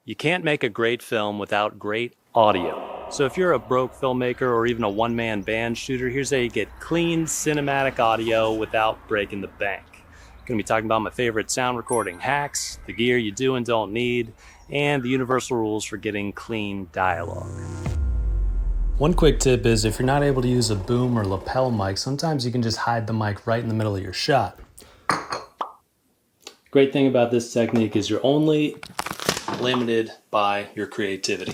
You can't make a great film without great audio. So if you're a broke filmmaker or even a one-man band shooter, here's how you get clean cinematic audio without breaking the bank. I'm gonna be talking about my favorite sound recording hacks, the gear you do and don't need, and the universal rules for getting clean dialogue. One quick tip is if you're not able to use a boom or lapel mic, sometimes you can just hide the mic right in the middle of your shot. Great thing about this technique is you're only limited by your creativity.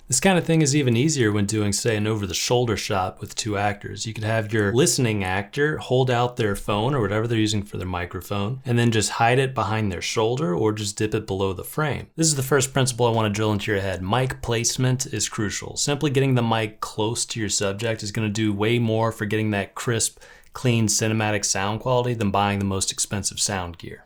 This kind of thing is even easier when doing, say, an over-the-shoulder shot with two actors. You could have your listening actor hold out their phone or whatever they're using for their microphone, and then just hide it behind their shoulder or just dip it below the frame. This is the first principle I want to drill into your head. Mic placement is crucial. Simply getting the mic close to your subject is going to do way more for getting that crisp, clean cinematic sound quality than buying the most expensive sound gear.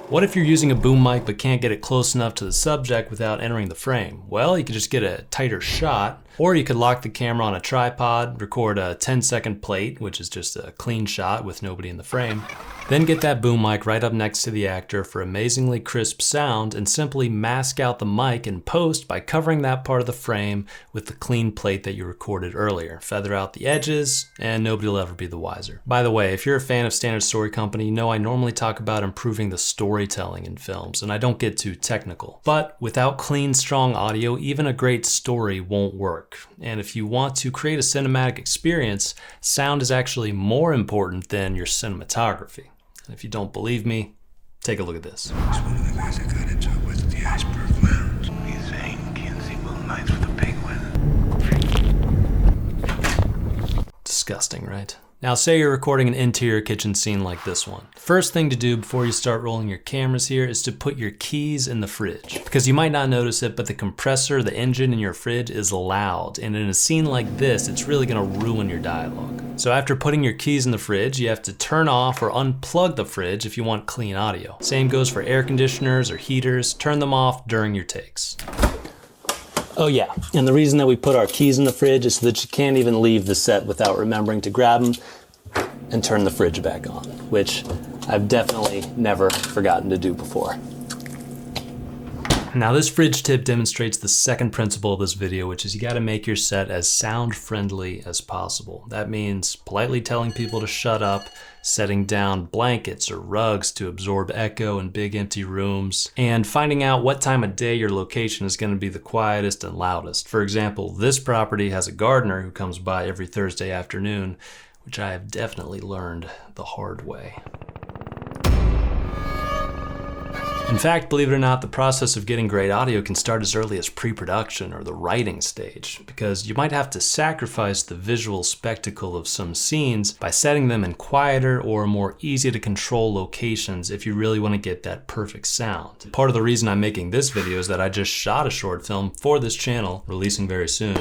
What if you're using a boom mic but can't get it close enough to the subject without entering the frame? Well, you could just get a tighter shot, or you could lock the camera on a tripod, record a 10-second plate, which is just a clean shot with nobody in the frame, then get that boom mic right up next to the actor for amazingly crisp sound and simply mask out the mic in post by covering that part of the frame with the clean plate that you recorded earlier. Feather out the edges and nobody will ever be the wiser. By the way, if you're a fan of Standard Story Company, you know I normally talk about improving the storytelling in films, and I don't get too technical. But without clean, strong audio, even a great story won't work. And if you want to create a cinematic experience, sound is actually more important than your cinematography. And if you don't believe me, take a look at this. He's one of the guys I got into it with the iceberg lounge. He's saying Kinsey will nights with a penguin. Disgusting, right? Now say you're recording an interior kitchen scene like this one. First thing to do before you start rolling your cameras here is to put your keys in the fridge. Because you might not notice it, but the compressor, the engine in your fridge is loud. And in a scene like this, it's really gonna ruin your dialogue. So after putting your keys in the fridge, you have to turn off or unplug the fridge if you want clean audio. Same goes for air conditioners or heaters. Turn them off during your takes. Oh yeah, and the reason that we put our keys in the fridge is so that you can't even leave the set without remembering to grab them and turn the fridge back on, which I've definitely never forgotten to do before. Now this fridge tip demonstrates the second principle of this video, which is you gotta make your set as sound friendly as possible. That means politely telling people to shut up, setting down blankets or rugs to absorb echo in big empty rooms, and finding out what time of day your location is gonna be the quietest and loudest. For example, this property has a gardener who comes by every Thursday afternoon, which I have definitely learned the hard way. In fact, believe it or not, the process of getting great audio can start as early as pre-production or the writing stage, because you might have to sacrifice the visual spectacle of some scenes by setting them in quieter or more easy to control locations if you really want to get that perfect sound. Part of the reason I'm making this video is that I just shot a short film for this channel, releasing very soon,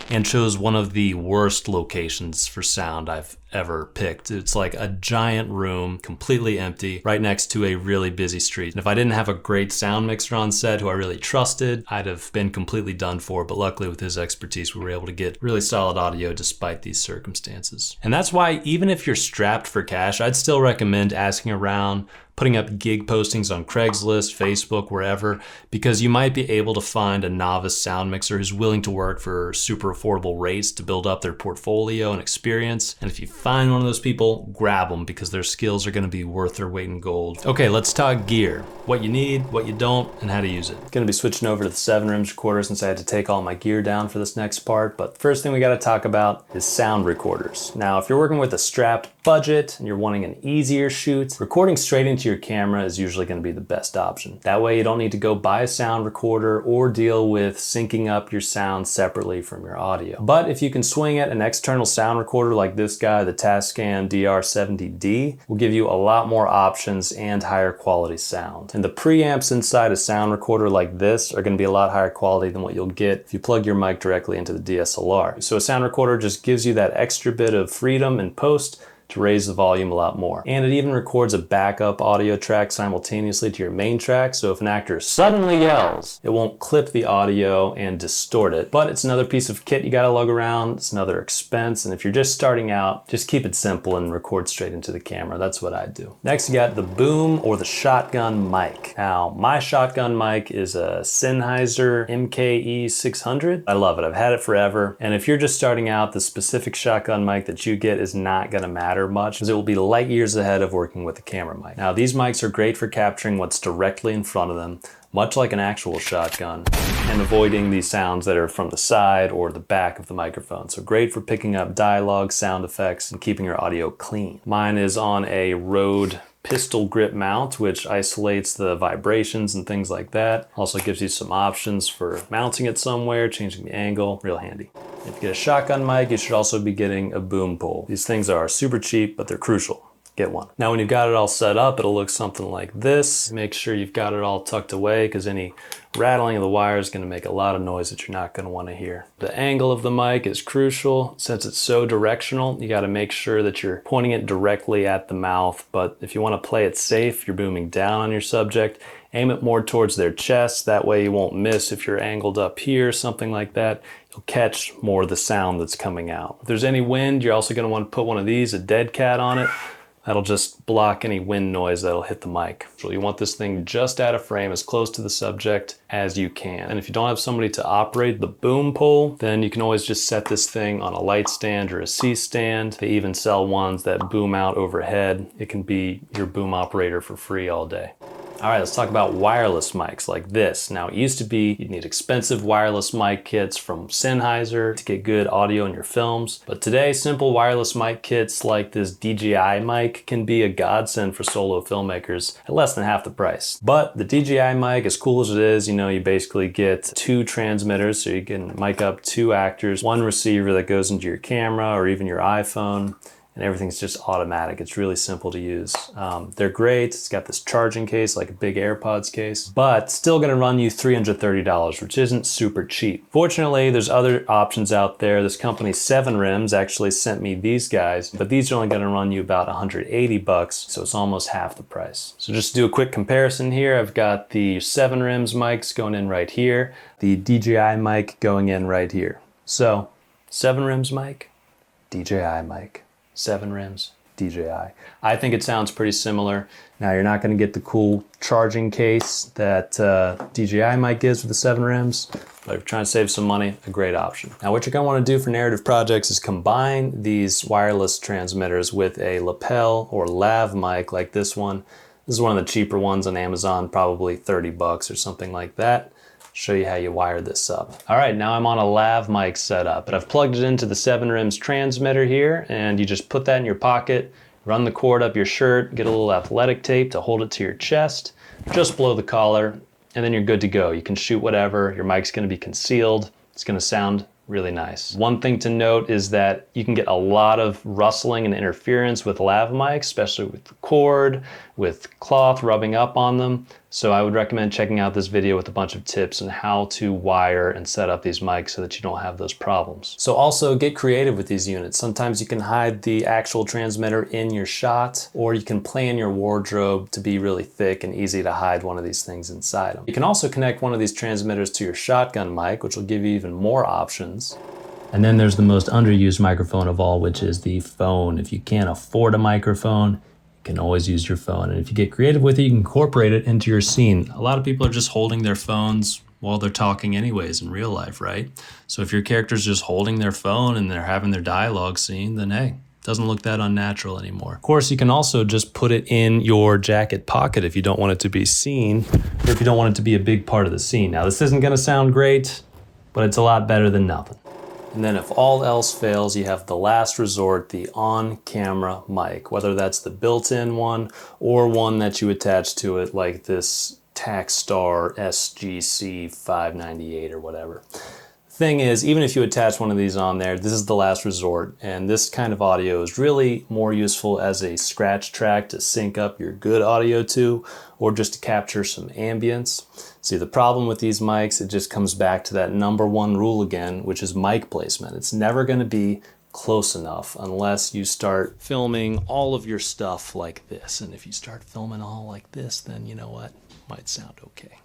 and chose one of the worst locations for sound I've ever picked. It's like a giant room, completely empty, right next to a really busy street. And if I didn't have a great sound mixer on set who I really trusted, I'd have been completely done for. But luckily with his expertise, we were able to get really solid audio despite these circumstances. And that's why even if you're strapped for cash, I'd still recommend asking around, putting up gig postings on Craigslist, Facebook, wherever, because you might be able to find a novice sound mixer who's willing to work for super affordable rates to build up their portfolio and experience. And if you find one of those people, grab them, because their skills are gonna be worth their weight in gold. Okay, let's talk gear. What you need, what you don't, and how to use it. Gonna be switching over to the 7-rim recorder since I had to take all my gear down for this next part, but first thing we gotta talk about is sound recorders. Now, if you're working with a strapped budget and you're wanting an easier shoot, recording straight into your camera is usually gonna be the best option. That way you don't need to go buy a sound recorder or deal with syncing up your sound separately from your audio. But if you can swing it, an external sound recorder like this guy, the Tascam DR70D, will give you a lot more options and higher quality sound. And the preamps inside a sound recorder like this are gonna be a lot higher quality than what you'll get if you plug your mic directly into the DSLR. So a sound recorder just gives you that extra bit of freedom in post to raise the volume a lot more. And it even records a backup audio track simultaneously to your main track, so if an actor suddenly yells, it won't clip the audio and distort it. But it's another piece of kit you gotta lug around, it's another expense, and if you're just starting out, just keep it simple and record straight into the camera. That's what I do. Next you got the boom or the shotgun mic. Now, my shotgun mic is a Sennheiser MKE 600. I love it, I've had it forever, and if you're just starting out, the specific shotgun mic that you get is not gonna matter much, because it will be light years ahead of working with a camera mic. Now, these mics are great for capturing what's directly in front of them, much like an actual shotgun, and avoiding these sounds that are from the side or the back of the microphone. So great for picking up dialogue, sound effects, and keeping your audio clean. Mine is on a Rode pistol grip mount, which isolates the vibrations and things like that. Also gives you some options for mounting it somewhere, changing the angle, real handy. If you get a shotgun mic, you should also be getting a boom pole. These things are super cheap, but they're crucial. Get one. Now when you've got it all set up, it'll look something like this. Make sure you've got it all tucked away, because any rattling of the wire is going to make a lot of noise that you're not going to want to hear. The angle of the mic is crucial. Since it's so directional, you got to make sure that you're pointing it directly at the mouth, but if you want to play it safe, you're booming down on your subject, aim it more towards their chest, that way you won't miss if you're angled up here, something like that. You'll catch more of the sound that's coming out. If there's any wind, you're also going to want to put one of these, a dead cat, on it. That'll just block any wind noise that'll hit the mic. So you want this thing just out of frame, as close to the subject as you can. And if you don't have somebody to operate the boom pole, then you can always just set this thing on a light stand or a C-stand. They even sell ones that boom out overhead. It can be your boom operator for free all day. All right, let's talk about wireless mics like this. Now, it used to be you'd need expensive wireless mic kits from Sennheiser to get good audio in your films. But today, simple wireless mic kits like this DJI mic can be a godsend for solo filmmakers at less than half the price. But the DJI mic, as cool as it is, you know, you basically get 2 transmitters, so you can mic up 2 actors, 1 receiver that goes into your camera or even your iPhone, and everything's just automatic. It's really simple to use. They're great. It's got this charging case, like a big AirPods case, but still gonna run you $330, which isn't super cheap. Fortunately, there's other options out there. This company 7 Rims actually sent me these guys, but these are only gonna run you about 180 bucks, so it's almost half the price. So just to do a quick comparison here, I've got the 7 Rims mics going in right here, the DJI mic going in right here. So 7 Rims mic, DJI mic. 7 Rims, DJI. I think it sounds pretty similar. Now, you're not going to get the cool charging case that DJI mic gives with the 7 Rims, but if you're trying to save some money, a great option. Now, what you're going to want to do for narrative projects is combine these wireless transmitters with a lapel or lav mic like this one. This is one of the cheaper ones on Amazon, probably 30 bucks or something like that. Show you how you wire this up. All right, now I'm on a lav mic setup, but I've plugged it into the 7 Rims transmitter here, and you just put that in your pocket, run the cord up your shirt, get a little athletic tape to hold it to your chest, just below the collar, and then you're good to go. You can shoot whatever, your mic's gonna be concealed, it's gonna sound really nice. One thing to note is that you can get a lot of rustling and interference with lav mics, especially with the cord, with cloth rubbing up on them. So I would recommend checking out this video with a bunch of tips on how to wire and set up these mics so that you don't have those problems. So also get creative with these units. Sometimes you can hide the actual transmitter in your shot, or you can plan your wardrobe to be really thick and easy to hide one of these things inside them. You can also connect one of these transmitters to your shotgun mic, which will give you even more options. And then there's the most underused microphone of all, which is the phone. If you can't afford a microphone, you can always use your phone. And if you get creative with it, you can incorporate it into your scene. A lot of people are just holding their phones while they're talking anyways in real life, right? So if your character's just holding their phone and they're having their dialogue scene, then hey, it doesn't look that unnatural anymore. Of course, you can also just put it in your jacket pocket if you don't want it to be seen, or if you don't want it to be a big part of the scene. Now, this isn't gonna sound great, but it's a lot better than nothing. And then if all else fails, you have the last resort, the on-camera mic, whether that's the built-in one or one that you attach to it like this Takstar SGC 598 or whatever. Thing is, even if you attach one of these on there, this is the last resort, and this kind of audio is really more useful as a scratch track to sync up your good audio to, or just to capture some ambience. See, the problem with these mics, it just comes back to that #1 rule again, which is mic placement. It's never going to be close enough unless you start filming all of your stuff like this. And if you start filming all like this, then you know what? Might sound okay.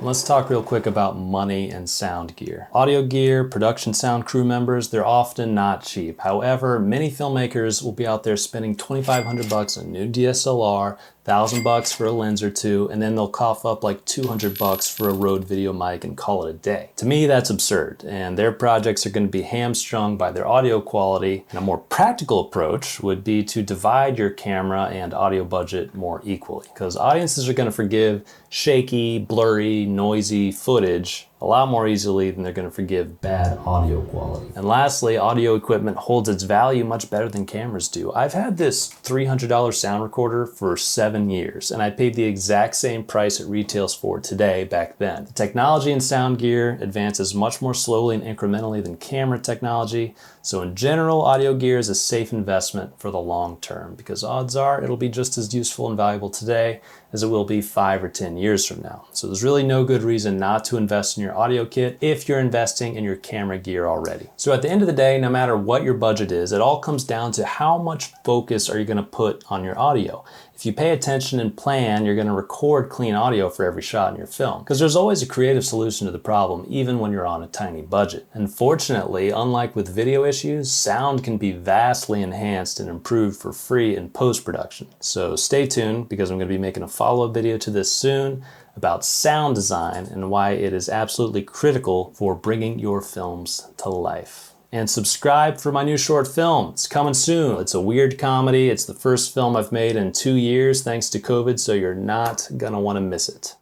Let's talk real quick about money and sound gear. Audio gear, production sound crew members, they're often not cheap. However, many filmmakers will be out there spending $2,500 on a new DSLR, $1,000 for a lens or two, and then they'll cough up like $200 for a Rode video mic and call it a day. To me, that's absurd, and their projects are going to be hamstrung by their audio quality. And a more practical approach would be to divide your camera and audio budget more equally, because audiences are going to forgive shaky, blurry, noisy footage a lot more easily than they're going to forgive bad audio quality. And lastly, audio equipment holds its value much better than cameras do. I've had this $300 sound recorder for 7 years, and I paid the exact same price it retails for today back then. The technology in sound gear advances much more slowly and incrementally than camera technology, so in general, audio gear is a safe investment for the long term, because odds are it'll be just as useful and valuable today as it will be 5 or 10 years from now. So there's really no good reason not to invest in your audio kit if you're investing in your camera gear already. So at the end of the day, no matter what your budget is, it all comes down to how much focus are you going to put on your audio. If you pay attention and plan, you're going to record clean audio for every shot in your film, because there's always a creative solution to the problem, even when you're on a tiny budget. Unfortunately, unlike with video issues, sound can be vastly enhanced and improved for free in post-production. So stay tuned, because I'm going to be making a follow-up video to this soon about sound design and why it is absolutely critical for bringing your films to life. And subscribe for my new short film. It's coming soon. It's a weird comedy. It's the first film I've made in 2 years thanks to COVID, so you're not gonna want to miss it.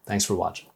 Thanks for watching.